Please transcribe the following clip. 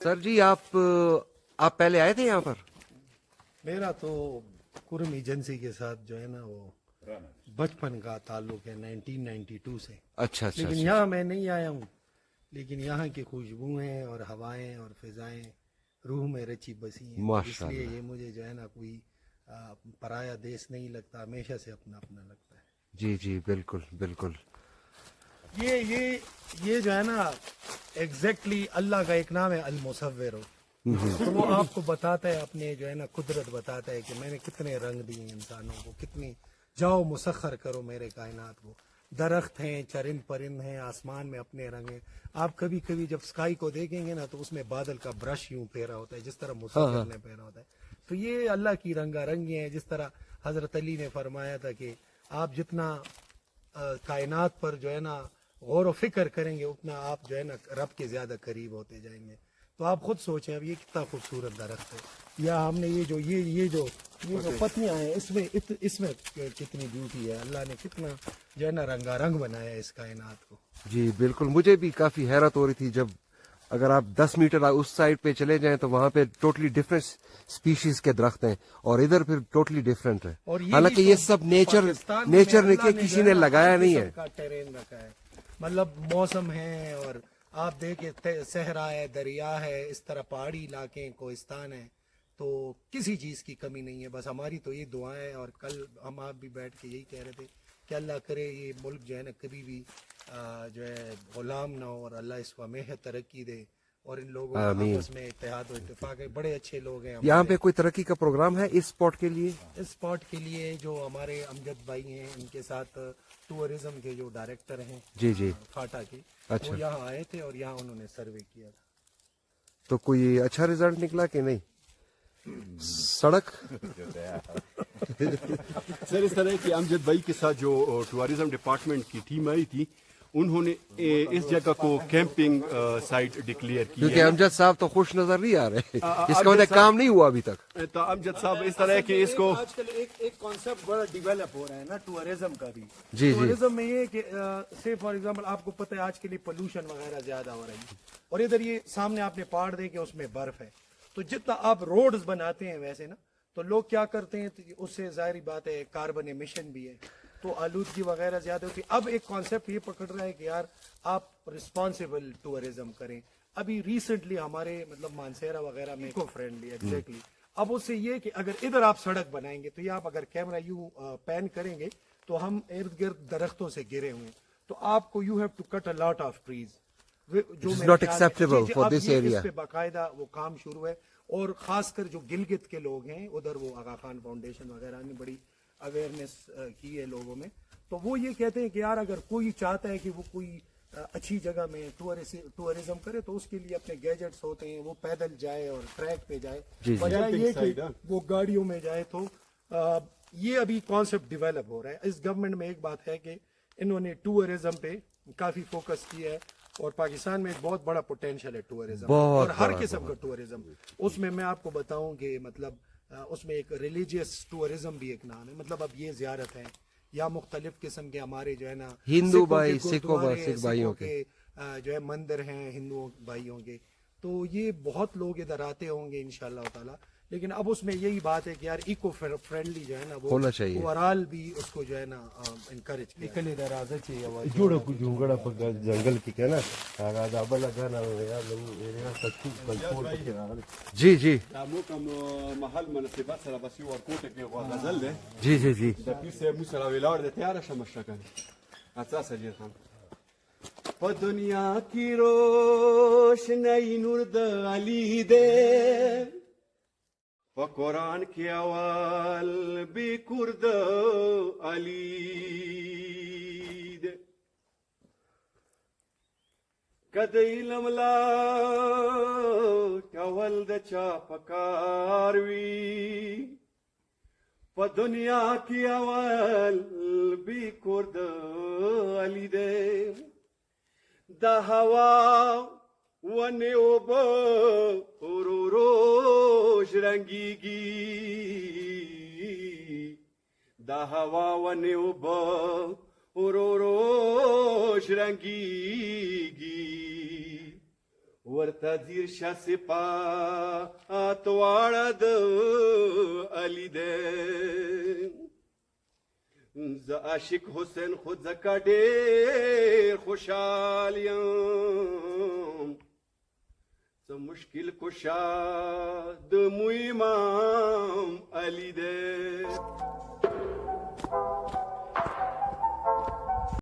سر جی آپ پہلے آئے تھے یہاں پر؟ میرا تو کرم ایجنسی کے ساتھ جو ہے نا وہ بچپن کا تعلق ہے 1992 سے. اچھا اچھا لیکن اچھا. یہاں میں نہیں آیا ہوں. لیکن یہاں کی خوشبوئیں اور ہوائیں اور فضائیں روح میں رچی بسی ہیں. اس لیے یہ مجھے جو ہے نا کوئی پرایا دیش نہیں لگتا, ہمیشہ سے اپنا اپنا لگتا ہے. جی جی بالکل بالکل. یہ جو ہے نا ایگزیکٹلی اللہ کا ایک نام ہے المصور. تو وہ آپ کو بتاتا ہے اپنے جو ہے نا قدرت بتاتا ہے کہ میں نے کتنے رنگ دیے انسانوں کو, کتنی جاؤ مسخر کرو میرے کائنات کو. درخت ہیں, چرند پرند ہیں, آسمان میں اپنے رنگ ہیں. آپ کبھی کبھی جب اسکائی کو دیکھیں گے نا تو اس میں بادل کا برش یوں پھیرا ہوتا ہے جس طرح مصور نے پھیرا ہوتا ہے. تو یہ اللہ کی رنگا رنگی ہیں. جس طرح حضرت علی نے فرمایا تھا کہ آپ جتنا کائنات پر جو ہے نا غور و فکر کریں گے اتنا آپ جو ہے نا رب کے زیادہ قریب ہوتے جائیں گے. تو آپ خود سوچیں اب یہ کتنا خوبصورت درخت ہے, یا ہم نے یہ جو پتیاں ہیں اس میں کتنی بیوٹی ہے. اللہ نے کتنا جو ہے نا رنگا رنگ بنایا ہے اس کائنات کو. جی بالکل. مجھے بھی کافی حیرت ہو رہی تھی جب اگر آپ 10 میٹر اس سائڈ پہ چلے جائیں تو وہاں پہ ٹوٹلی ڈفرینٹ سپیشیز کے درخت ہیں اور ادھر پھر ٹوٹلی ڈفرینٹ ہے. حالانکہ یہ سب نیچر نے کسی نے لگایا نہیں ہے. کا ٹیرین رکھا ہے, مطلب موسم ہے, اور آپ دیکھیں صحرا ہے, دریا ہے, اس طرح پہاڑی علاقے ہیں, کوہستان ہے. تو کسی چیز کی کمی نہیں ہے. بس ہماری تو یہ دعائیں ہیں, اور کل ہم آپ بھی بیٹھ کے یہی کہہ رہے تھے کہ اللہ کرے یہ ملک جو ہے نا کبھی بھی جو ہے غلام نہ ہو, اور اللہ اس کو ہمیشہ ترقی دے, اور ان لوگوں کا آپس میں اتحاد و اتفاق ہے. بڑے اچھے لوگ ہیں. یہاں پہ کوئی ترقی کا پروگرام ہے اس اسپاٹ کے لیے؟ اس اسپاٹ کے لیے جو ہمارے امجد بھائی ہیں, ان کے ساتھ ٹورزم کے جو ڈائریکٹر ہیں جی جی فاٹا کے, اچھا, وہ یہاں آئے تھے اور یہاں انہوں نے سروے کیا تھا. تو کوئی اچھا رزلٹ نکلا کہ نہیں؟ سڑک سر اس طرح کہ امجد بھائی کے ساتھ جو ٹورزم ڈپارٹمنٹ کی ٹیم آئی تھی انہوں نے اس جگہ کو کیمپنگ سائٹ ڈکلیئر کی. کیونکہ امجد صاحب تو خوش نظر نہیں آ رہے, اس کا کام نہیں ہوا ابھی تک. تو امجد صاحب اس طرح کہ اس کو آج کل ایک کانسیپٹ بڑا ڈیولپ ہو رہا ہے نا ٹورزم کا بھی. جی ٹورزم میں یہ کہ سے فار ایگزامپل آپ کو پتہ ہے آج کے لیے پولوشن وغیرہ زیادہ ہو رہی ہے, اور ادھر یہ سامنے آپ نے پہاڑ دیکھے اس میں برف ہے. تو جتنا آپ روڈز بناتے ہیں ویسے نا, تو لوگ کیا کرتے ہیں, اس سے ظاہری بات ہے کاربن ایمیشن بھی ہے, تو آلودگی وغیرہ زیادہ ہوتی ہے. اب ایک کانسیپٹ یہ پکڑ رہا ہے کہ یار آپ رسپانسیبل ٹورزم کریں. ابھی ریسنٹلی ہمارے مطلب مانسیرا وغیرہ میں ایکو فرینڈلی ایگزیکٹلی. اب اس سے یہ کہ اگر ادھر آپ سڑک بنائیں گے تو یہ آپ اگر کیمرہ یوں پین کریں گے تو ہم ارد گرد درختوں سے گرے ہوئے, تو آپ کو you have to cut a lot of trees. not acceptable for this area. اس پہ باقاعدہ وہ کام شروع ہے, اور خاص کر جو گلگت کے لوگ ہیں ادھر, وہ آغا خان فاؤنڈیشن وغیرہ نے بڑی اویئرنیس کی ہے لوگوں میں. تو وہ یہ کہتے ہیں کہ یار اگر کوئی چاہتا ہے کہ وہ کوئی اچھی جگہ میں ٹورزم کرے تو اس کے لیے اپنے گیجٹس ہوتے ہیں, وہ پیدل جائے اور ٹریک پہ جائے, بجائے یہ کہ وہ گاڑیوں میں جائے. تو یہ ابھی کانسیپٹ ڈیولپ ہو رہا ہے. اس گورنمنٹ میں ایک بات ہے کہ انہوں نے ٹورزم پہ کافی فوکس کیا ہے, اور پاکستان میں ایک بہت بڑا پوٹینشیل ہے ٹورزم, اور ہر قسم کا ٹورزم. اس میں آپ کو بتاؤں کہ مطلب اس میں ایک ریلیجیس ٹورزم بھی ایک نام ہے. مطلب اب یہ زیارت ہے یا مختلف قسم کے ہمارے جو ہے نا ہندو بھائی, سکھ بھائیوں کے جو ہے مندر ہیں ہندوؤں بھائیوں کے, تو یہ بہت لوگ ادھر آتے ہوں گے انشاءاللہ تعالی. لیکن اب اس میں یہی بات ہے کہ یار ایکو فرینڈلی جو ہے نا وہ ہونا چاہیے, اوورال بھی اس کو جو ہے نا انکریج کیا دراز چاہیے. جوڑ کو جونگڑا پر جنگل کی کہنا آگا بڑا گانا جی جی محل مناسبات سره بس یو ورکوټ کې غزل ده جی جی جی د پیر صاحب مو سره ویلاړ ده تیار شه مشکل اڅا سجید خان په دنیا کې روشنی نور د علی ده په قرآن کې اول بی کرد علی ده کده علم لا کول د چا پکار وی په دنیا کې اول بی کرد علی ده د هوا ونه اوبه ورو ورو شرنګیږي د هوا ونه اوبه ورو ورو شرنګیږي ورته ځیر شه صفات واړه د علي دی زه عاشق حسین خو ځکه ډېر خوشحال یم څه مشکل کشا د مو امام علي دی